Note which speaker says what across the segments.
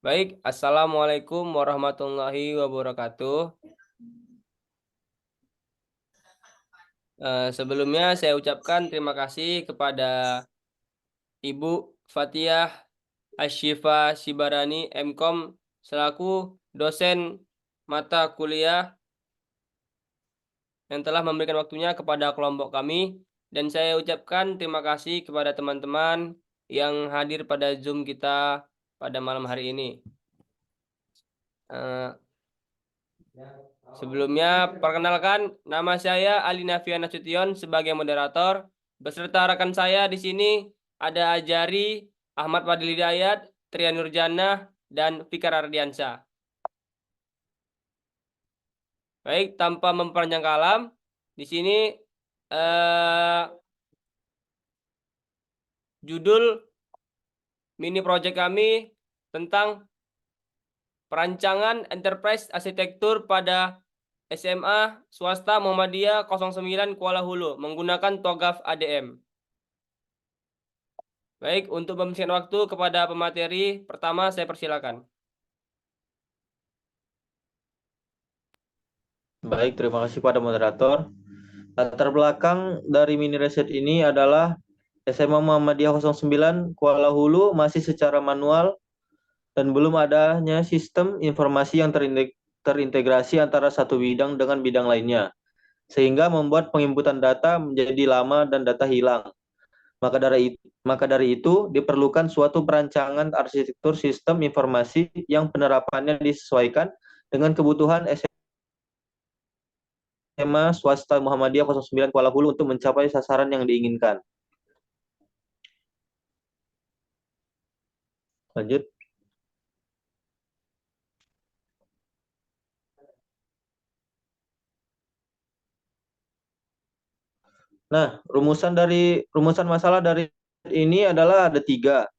Speaker 1: Baik, Assalamualaikum warahmatullahi wabarakatuh. Sebelumnya saya ucapkan terima kasih kepada Ibu Fathiah Ashifa Sibarani MKom selaku dosen mata kuliah yang telah memberikan waktunya kepada kelompok kami, dan saya ucapkan terima kasih kepada teman-teman yang hadir pada Zoom kita pada malam hari ini. Sebelumnya, perkenalkan, nama saya Ali Nafian Nasution sebagai moderator. Beserta rekan saya di sini ada Ajari, Ahmad Fadil Hidayat, Trian Nurjannah, dan Fikar Ardiansyah. Baik, tanpa memperpanjang kalam, di sini judul mini project kami tentang perancangan enterprise arsitektur pada SMA swasta Muhammadiyah 09 Kuala Hulu menggunakan TOGAF ADM. Baik, untuk mempersingkat waktu kepada pemateri, pertama saya persilakan.
Speaker 2: Baik, terima kasih pada moderator. Latar belakang dari mini riset ini adalah SMA Muhammadiyah 09 Kuala Hulu masih secara manual dan belum adanya sistem informasi yang terintegrasi antara satu bidang dengan bidang lainnya, sehingga membuat penginputan data menjadi lama dan data hilang. Maka dari itu diperlukan suatu perancangan arsitektur sistem informasi yang penerapannya disesuaikan dengan kebutuhan SMA swasta Muhammadiyah 09 Kuala Hulu untuk mencapai sasaran yang diinginkan. Lanjut. Nah, rumusan masalah dari ini adalah ada 3.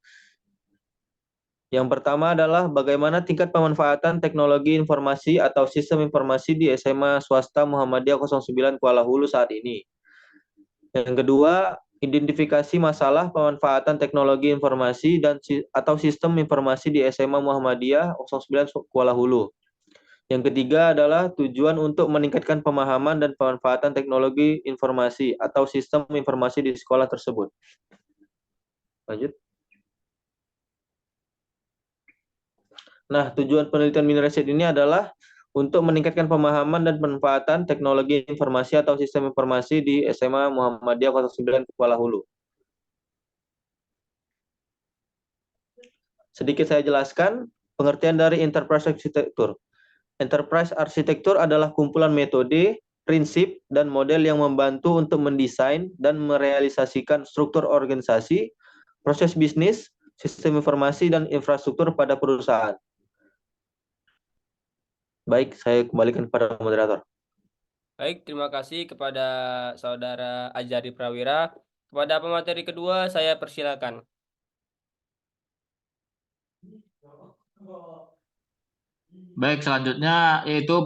Speaker 2: Yang pertama adalah bagaimana tingkat pemanfaatan teknologi informasi atau sistem informasi di SMA swasta Muhammadiyah 09 Kuala Hulu saat ini. Yang kedua, identifikasi masalah pemanfaatan teknologi informasi atau sistem informasi di SMA Muhammadiyah 09 Kuala Hulu. Yang ketiga adalah tujuan untuk meningkatkan pemahaman dan pemanfaatan teknologi informasi atau sistem informasi di sekolah tersebut. Lanjut. Nah, tujuan penelitian mini riset ini adalah untuk meningkatkan pemahaman dan pemanfaatan teknologi informasi atau sistem informasi di SMA Muhammadiyah 09 Kuala Hulu. Sedikit saya jelaskan pengertian dari enterprise arsitektur. Enterprise arsitektur adalah kumpulan metode, prinsip, dan model yang membantu untuk mendesain dan merealisasikan struktur organisasi, proses bisnis, sistem informasi, dan infrastruktur pada perusahaan. Baik, saya kembalikan kepada moderator.
Speaker 1: Baik, terima kasih kepada Saudara Ajari Prawira. Kepada pemateri kedua, saya persilakan.
Speaker 3: Baik, selanjutnya yaitu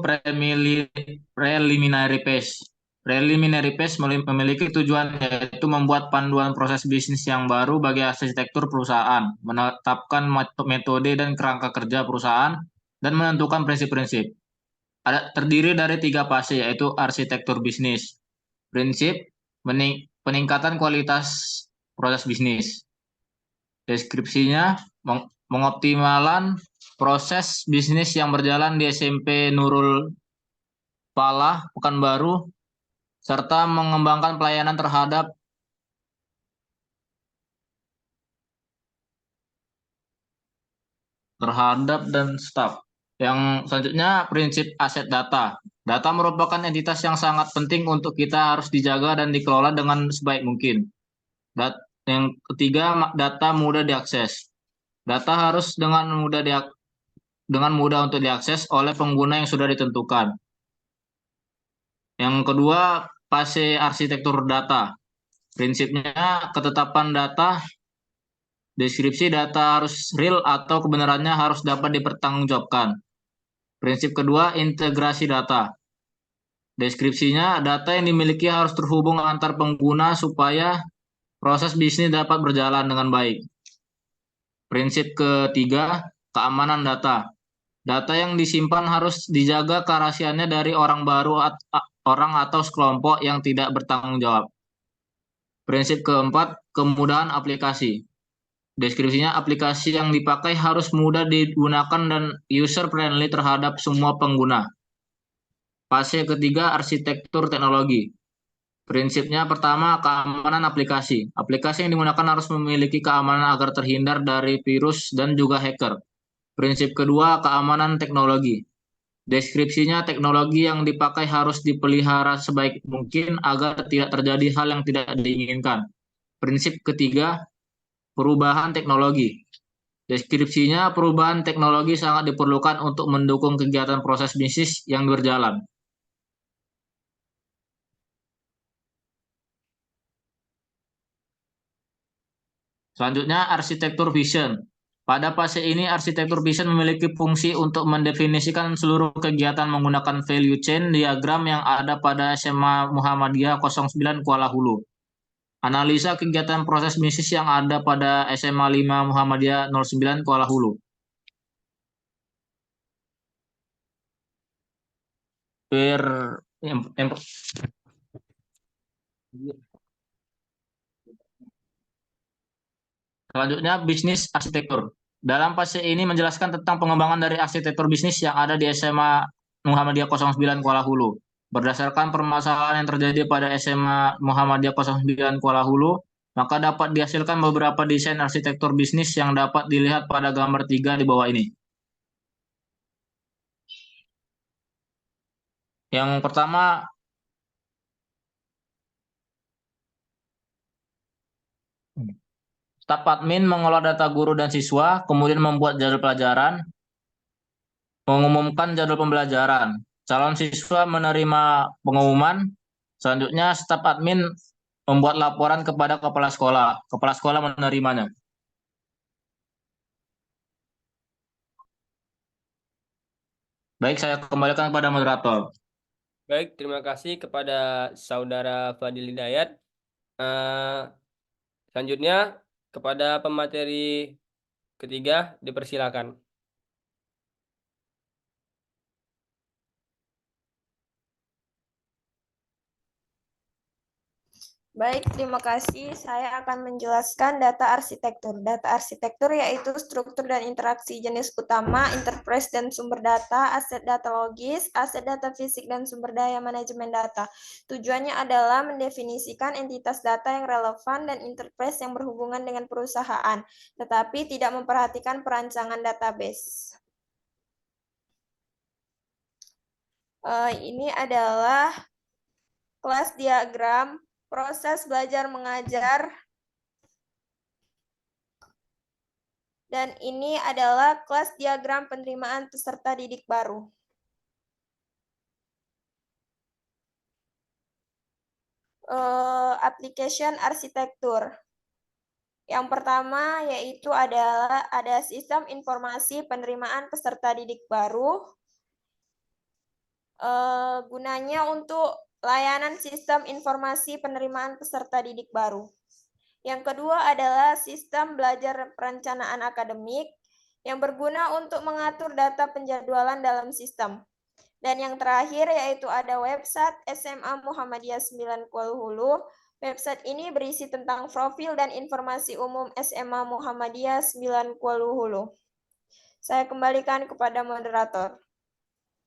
Speaker 3: preliminary phase. Preliminary phase memiliki tujuan yaitu membuat panduan proses bisnis yang baru bagi arsitektur perusahaan, menetapkan metode dan kerangka kerja perusahaan, dan menentukan prinsip-prinsip. Terdiri dari 3 fase yaitu arsitektur bisnis. Prinsip, peningkatan kualitas proses bisnis. Deskripsinya, mengoptimalan proses bisnis yang berjalan di SMP Nurul Falah, Pekanbaru, serta mengembangkan pelayanan terhadap dan staf. Yang selanjutnya, prinsip aset data. Data merupakan entitas yang sangat penting untuk kita harus dijaga dan dikelola dengan sebaik mungkin. Yang ketiga, data mudah diakses. Data harus dengan mudah untuk diakses oleh pengguna yang sudah ditentukan. Yang kedua, fase arsitektur data. Prinsipnya, ketetapan data, deskripsi data harus real atau kebenarannya harus dapat dipertanggungjawabkan. Prinsip kedua, integrasi data. Deskripsinya, data yang dimiliki harus terhubung antar pengguna supaya proses bisnis dapat berjalan dengan baik. Prinsip ketiga, keamanan data. Data yang disimpan harus dijaga kerahasiaannya dari orang baru, orang atau sekelompok yang tidak bertanggung jawab. Prinsip keempat, kemudahan aplikasi. Deskripsinya, aplikasi yang dipakai harus mudah digunakan dan user-friendly terhadap semua pengguna. Fase ketiga, arsitektur teknologi. Prinsipnya pertama, keamanan aplikasi. Aplikasi yang digunakan harus memiliki keamanan agar terhindar dari virus dan juga hacker. Prinsip kedua, keamanan teknologi. Deskripsinya, teknologi yang dipakai harus dipelihara sebaik mungkin agar tidak terjadi hal yang tidak diinginkan. Prinsip ketiga, perubahan teknologi. Deskripsinya, perubahan teknologi sangat diperlukan untuk mendukung kegiatan proses bisnis yang berjalan. Selanjutnya, arsitektur vision. Pada fase ini, arsitektur vision memiliki fungsi untuk mendefinisikan seluruh kegiatan menggunakan value chain diagram yang ada pada SMA Muhammadiyah 09 Kuala Hulu. Analisa kegiatan proses bisnis yang ada pada SMA 5 Muhammadiyah 09 Kuala Hulu. Selanjutnya, bisnis arsitektur. Dalam fase ini menjelaskan tentang pengembangan dari arsitektur bisnis yang ada di SMA Muhammadiyah 09 Kuala Hulu. Berdasarkan permasalahan yang terjadi pada SMA Muhammadiyah 09 Kuala Hulu, maka dapat dihasilkan beberapa desain arsitektur bisnis yang dapat dilihat pada gambar 3 di bawah ini. Yang pertama, staf admin mengelola data guru dan siswa, kemudian membuat jadwal pelajaran, mengumumkan jadwal pembelajaran. Calon siswa menerima pengumuman. Selanjutnya, staf admin membuat laporan kepada kepala sekolah. Kepala sekolah menerimanya. Baik, saya kembalikan kepada moderator.
Speaker 1: Baik, terima kasih kepada Saudara Fadil Hidayat. Selanjutnya, kepada pemateri ketiga, dipersilakan.
Speaker 4: Baik, terima kasih. Saya akan menjelaskan data arsitektur. Data arsitektur yaitu struktur dan interaksi jenis utama, interface dan sumber data, aset data logis, aset data fisik dan sumber daya manajemen data. Tujuannya adalah mendefinisikan entitas data yang relevan dan interface yang berhubungan dengan perusahaan, tetapi tidak memperhatikan perancangan database. Ini adalah kelas diagram proses belajar mengajar, dan ini adalah kelas diagram penerimaan peserta didik baru. Application arsitektur. Yang pertama yaitu ada sistem informasi penerimaan peserta didik baru. Gunanya untuk layanan sistem informasi penerimaan peserta didik baru. Yang kedua adalah sistem belajar perencanaan akademik yang berguna untuk mengatur data penjadwalan dalam sistem. Dan yang terakhir yaitu ada website SMA Muhammadiyah 9 Kuala Hulu. Website ini berisi tentang profil dan informasi umum SMA Muhammadiyah 9 Kuala Hulu. Saya kembalikan kepada moderator.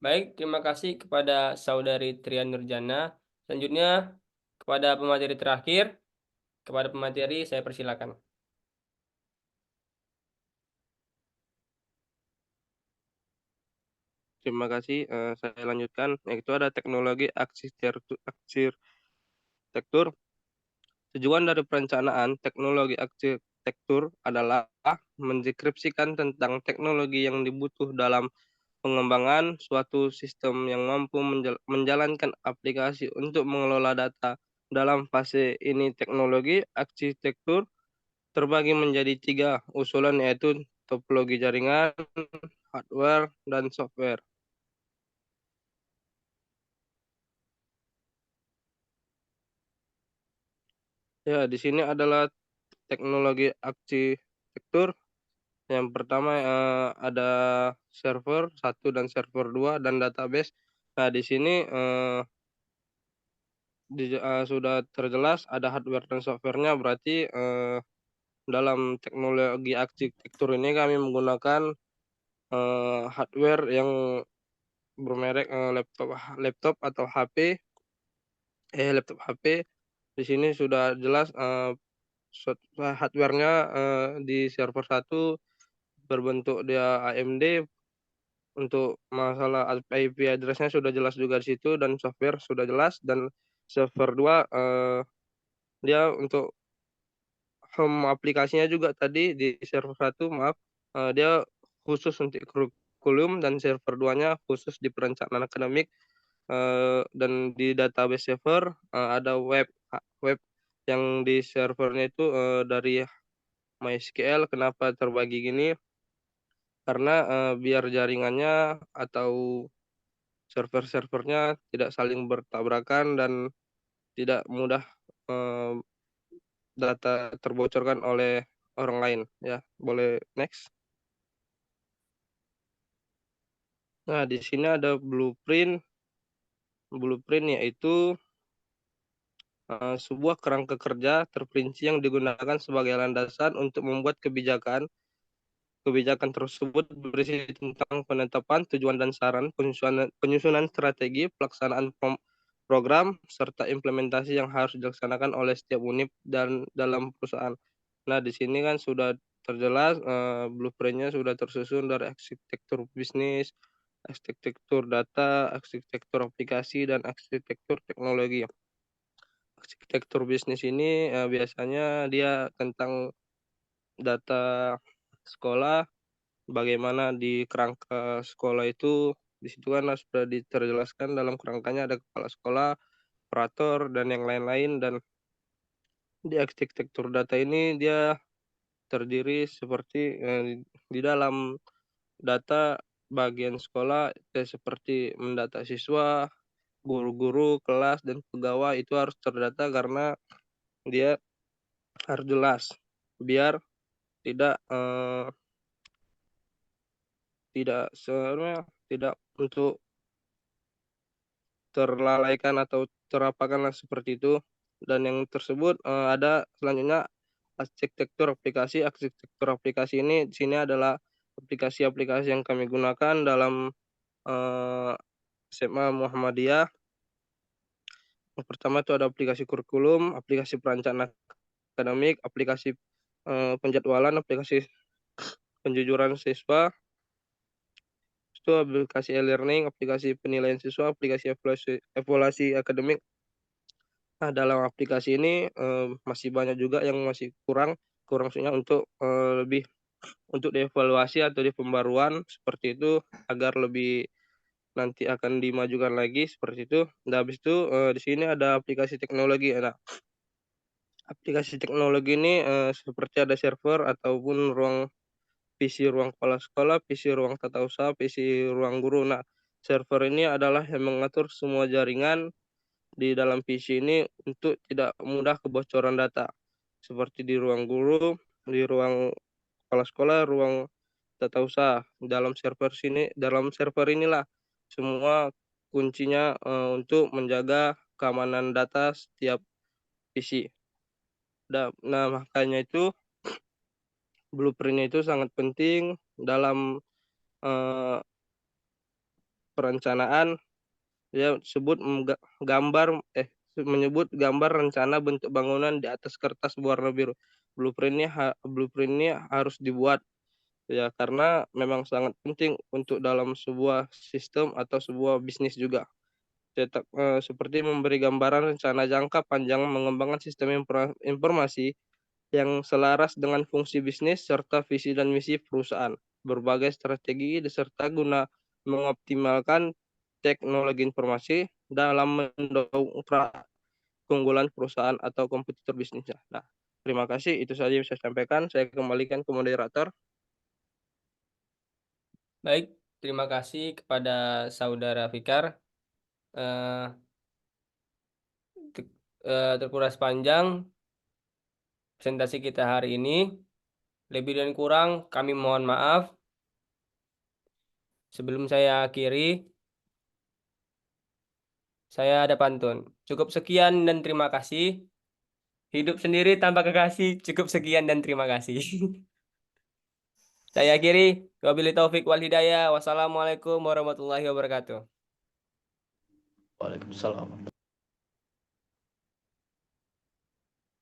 Speaker 1: Baik, terima kasih kepada Saudari Trian Nurjana. Selanjutnya, kepada pemateri terakhir, kepada pemateri saya persilakan.
Speaker 5: Terima kasih. Saya lanjutkan, yaitu ada teknologi arsitektur. Tujuan dari perencanaan teknologi arsitektur adalah mendeskripsikan tentang teknologi yang dibutuh dalam pengembangan suatu sistem yang mampu menjalankan aplikasi untuk mengelola data. Dalam fase ini, teknologi arsitektur terbagi menjadi 3 usulan, yaitu topologi jaringan, hardware, dan software. Ya, di sini adalah teknologi arsitektur. Yang pertama ada server 1 dan server 2 dan database. Nah, di sini sudah terjelas ada hardware dan softwarenya, berarti dalam teknologi arsitektur ini kami menggunakan hardware yang bermerek laptop atau HP. Laptop HP. Di sini sudah jelas hardware-nya di server 1 berbentuk dia AMD. Untuk masalah IP address-nya sudah jelas juga di situ, dan software sudah jelas. Dan server 2 dia untuk home aplikasinya juga tadi di server 1, maaf, dia khusus untuk kurikulum, dan server 2-nya khusus di perencanaan akademik. Dan di database server ada web yang di servernya itu dari MySQL. Kenapa terbagi gini? Karena biar jaringannya atau server-servernya tidak saling bertabrakan dan tidak mudah data terbocorkan oleh orang lain, ya. Boleh next. Nah, di sini ada blueprint. Blueprint yaitu sebuah kerangka kerja terperinci yang digunakan sebagai landasan untuk membuat kebijakan. Kebijakan tersebut berisi tentang penetapan tujuan dan saran, penyusunan strategi, pelaksanaan program, serta implementasi yang harus dilaksanakan oleh setiap unit dan dalam perusahaan. Nah, di sini kan sudah terjelas blueprint-nya sudah tersusun dari arsitektur bisnis, arsitektur data, arsitektur aplikasi, dan arsitektur teknologi. Arsitektur bisnis ini biasanya dia tentang data sekolah, bagaimana di kerangka sekolah itu. Di situ kan sudah terjelaskan dalam kerangkanya ada kepala sekolah, operator, dan yang lain-lain. Dan di arsitektur data ini dia terdiri seperti di dalam data bagian sekolah seperti mendata siswa, guru-guru, kelas, dan pegawai itu harus terdata karena dia harus jelas biar tidak sebenarnya tidak untuk terlalaikan atau terapakan lah seperti itu. Dan yang tersebut ada selanjutnya arsitektur aplikasi. Arsitektur aplikasi ini di sini adalah aplikasi-aplikasi yang kami gunakan dalam SMA Muhammadiyah. Yang pertama itu ada aplikasi kurikulum, aplikasi perencanaan akademik, aplikasi penjadwalan, aplikasi penjujuran siswa, itu aplikasi e-learning, aplikasi penilaian siswa, aplikasi evaluasi akademik. Nah, dalam aplikasi ini masih banyak juga yang masih kurang maksudnya untuk lebih untuk dievaluasi atau di pembaruan seperti itu agar lebih nanti akan dimajukan lagi seperti itu. Dan habis itu di sini ada aplikasi teknologi. Nah, aplikasi teknologi ini seperti ada server ataupun ruang PC ruang kepala sekolah, PC ruang tata usaha, PC ruang guru. Nah, server ini adalah yang mengatur semua jaringan di dalam PC ini untuk tidak mudah kebocoran data. Seperti di ruang guru, di ruang kepala sekolah, ruang tata usaha. Dalam server inilah semua kuncinya untuk menjaga keamanan data setiap PC. Nah, makanya itu blueprint itu sangat penting dalam perencanaan. Ya, menyebut gambar rencana bentuk bangunan di atas kertas berwarna biru. Blueprintnya harus dibuat, ya, karena memang sangat penting untuk dalam sebuah sistem atau sebuah bisnis juga. Seperti memberi gambaran rencana jangka panjang mengembangkan sistem informasi yang selaras dengan fungsi bisnis serta visi dan misi perusahaan. Berbagai strategi serta guna mengoptimalkan teknologi informasi dalam mendongkrak keunggulan perusahaan atau kompetitor bisnisnya. Nah, terima kasih. Itu saja yang saya sampaikan. Saya kembalikan ke moderator.
Speaker 1: Baik, terima kasih kepada Saudara Fikar. Terkuras panjang presentasi kita hari ini. Lebih dan kurang kami mohon maaf. Sebelum saya akhiri, saya ada pantun. Cukup sekian dan terima kasih. Hidup sendiri tanpa kekasih. Cukup sekian dan terima kasih. Saya akhiri. Wabillahi taufik wal hidayah. Wassalamualaikum warahmatullahi wabarakatuh.
Speaker 2: Waalaikumsalam.